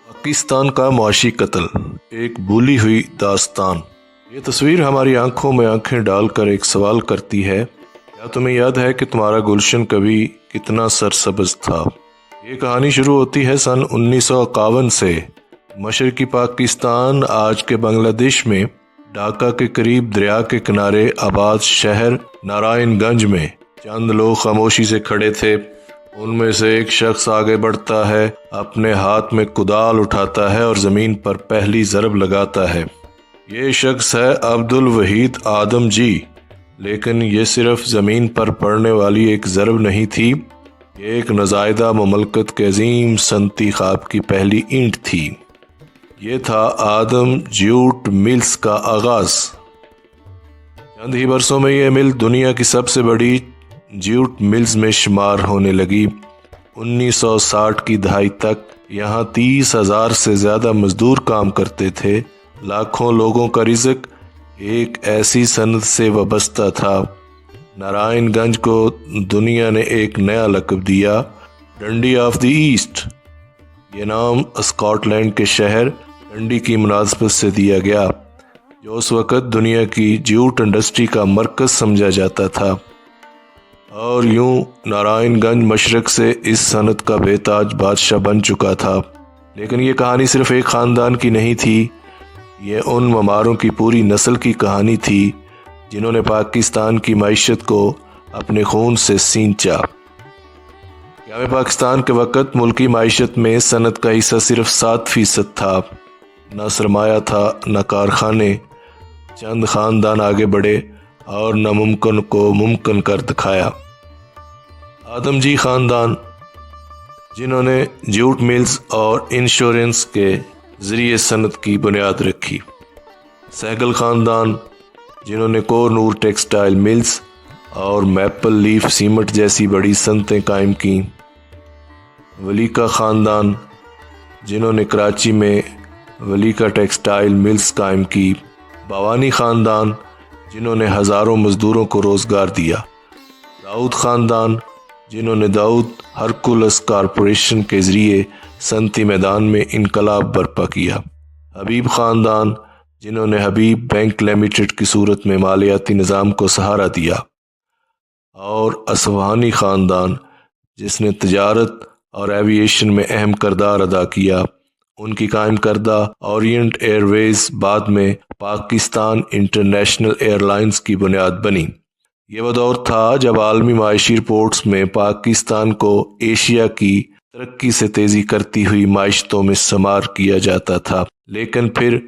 پاکستان کا معاشی قتل، ایک بھولی ہوئی داستان۔ یہ تصویر ہماری آنکھوں میں آنکھیں ڈال کر ایک سوال کرتی ہے، کیا تمہیں یاد ہے کہ تمہارا گلشن کبھی کتنا سرسبز تھا؟ یہ کہانی شروع ہوتی ہے سن 1951 سے۔ مشرقی پاکستان آج کے بنگلہ دیش میں ڈھاکہ کے قریب دریا کے کنارے آباد شہر نارائن گنج میں چند لوگ خاموشی سے کھڑے تھے۔ ان میں سے ایک شخص آگے بڑھتا ہے، اپنے ہاتھ میں کدال اٹھاتا ہے اور زمین پر پہلی ضرب لگاتا ہے۔ یہ شخص ہے عبدالوحید آدم جی، لیکن یہ صرف زمین پر پڑنے والی ایک ضرب نہیں تھی، یہ ایک نزائیدہ مملکت کے عظیم صنعتی خواب کی پہلی اینٹ تھی۔ یہ تھا آدم جیوٹ ملز کا آغاز۔ چند ہی برسوں میں یہ مل دنیا کی سب سے بڑی جیوٹ ملز میں شمار ہونے لگی۔ 1960 کی دہائی تک یہاں 30,000 سے زیادہ مزدور کام کرتے تھے۔ لاکھوں لوگوں کا رزق ایک ایسی صنعت سے وابستہ تھا۔ نارائن گنج کو دنیا نے ایک نیا لقب دیا، ڈنڈی آف دی ایسٹ۔ یہ نام اسکاٹ لینڈ کے شہر ڈنڈی کی مناسبت سے دیا گیا، جو اس وقت دنیا کی جیوٹ انڈسٹری کا مرکز سمجھا جاتا تھا۔ اور یوں نارائن گنج مشرق سے اس صنعت کا بے تاج بادشاہ بن چکا تھا۔ لیکن یہ کہانی صرف ایک خاندان کی نہیں تھی، یہ ان مماروں کی پوری نسل کی کہانی تھی جنہوں نے پاکستان کی معیشت کو اپنے خون سے سینچا۔ قیام پاکستان کے وقت ملکی معیشت میں صنعت کا حصہ صرف 7% تھا۔ نہ سرمایہ تھا، نہ کارخانے۔ چند خاندان آگے بڑھے اور ناممکن کو ممکن کر دکھایا۔ آدم جی خاندان، جنہوں نے جیوٹ ملز اور انشورنس کے ذریعے صنعت کی بنیاد رکھی۔ سہگل خاندان، جنہوں نے کوہ نور ٹیکسٹائل ملز اور میپل لیف سیمنٹ جیسی بڑی صنعتیں قائم کیں۔ ولیکا خاندان، جنہوں نے کراچی میں ولیکا ٹیکسٹائل ملز قائم کی۔ باوانی خاندان، جنہوں نے ہزاروں مزدوروں کو روزگار دیا۔ داؤد خاندان، جنہوں نے داؤد ہرکولس کارپوریشن کے ذریعے صنعتی میدان میں انقلاب برپا کیا۔ حبیب خاندان، جنہوں نے حبیب بینک لمیٹڈ کی صورت میں مالیاتی نظام کو سہارا دیا۔ اور اصفہانی خاندان، جس نے تجارت اور ایوییشن میں اہم کردار ادا کیا۔ ان کی قائم کردہ اورینٹ ایئر ویز بعد میں پاکستان انٹرنیشنل ایئر لائنز کی بنیاد بنی۔ یہ وہ دور تھا جب عالمی معاشی رپورٹس میں پاکستان کو ایشیا کی ترقی سے تیزی کرتی ہوئی معیشتوں میں شمار کیا جاتا تھا، لیکن پھر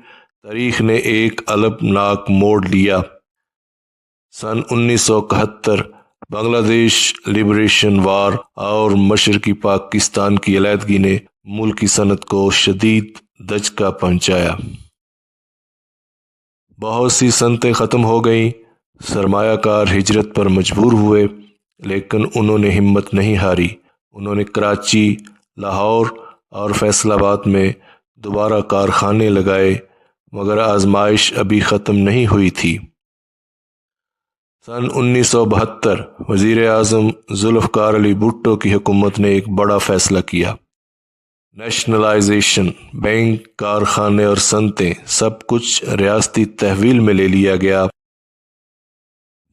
تاریخ نے ایک المناک موڑ لیا۔ سن 1971 بنگلہ دیش لبریشن وار اور مشرقی پاکستان کی علیحدگی نے ملکی صنعت کو شدید دھچکا پہنچایا۔ بہت سی صنعتیں ختم ہو گئیں، سرمایہ کار ہجرت پر مجبور ہوئے، لیکن انہوں نے ہمت نہیں ہاری۔ انہوں نے کراچی، لاہور اور فیصل آباد میں دوبارہ کارخانے لگائے، مگر آزمائش ابھی ختم نہیں ہوئی تھی۔ سن 1972 وزیر اعظم ذوالفقار علی بھٹو کی حکومت نے ایک بڑا فیصلہ کیا۔ نیشنلائزیشن، بینک، کارخانے اور صنعتیں، سب کچھ ریاستی تحویل میں لے لیا گیا۔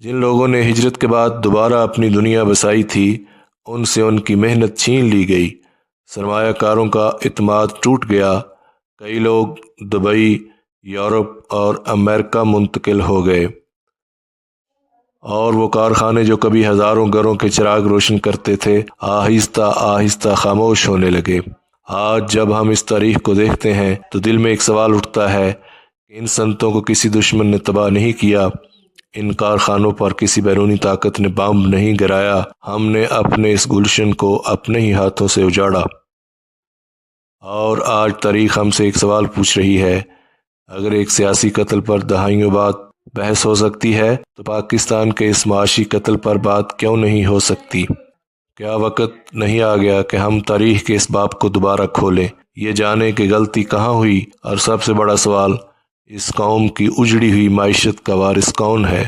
جن لوگوں نے ہجرت کے بعد دوبارہ اپنی دنیا بسائی تھی، ان سے ان کی محنت چھین لی گئی۔ سرمایہ کاروں کا اعتماد ٹوٹ گیا۔ کئی لوگ دبئی، یورپ اور امریکہ منتقل ہو گئے، اور وہ کارخانے جو کبھی ہزاروں گھروں کے چراغ روشن کرتے تھے، آہستہ آہستہ خاموش ہونے لگے۔ آج جب ہم اس تاریخ کو دیکھتے ہیں تو دل میں ایک سوال اٹھتا ہے کہ ان صنعتوں کو کسی دشمن نے تباہ نہیں کیا، ان کارخانوں پر کسی بیرونی طاقت نے بم نہیں گرایا، ہم نے اپنے اس گلشن کو اپنے ہی ہاتھوں سے اجاڑا۔ اور آج تاریخ ہم سے ایک سوال پوچھ رہی ہے، اگر ایک سیاسی قتل پر دہائیوں بعد بحث ہو سکتی ہے تو پاکستان کے اس معاشی قتل پر بات کیوں نہیں ہو سکتی؟ کیا وقت نہیں آ گیا کہ ہم تاریخ کے اس باب کو دوبارہ کھولیں، یہ جانیں کہ غلطی کہاں ہوئی، اور سب سے بڑا سوال، اس قوم کی اجڑی ہوئی معیشت کا وارث کون ہے؟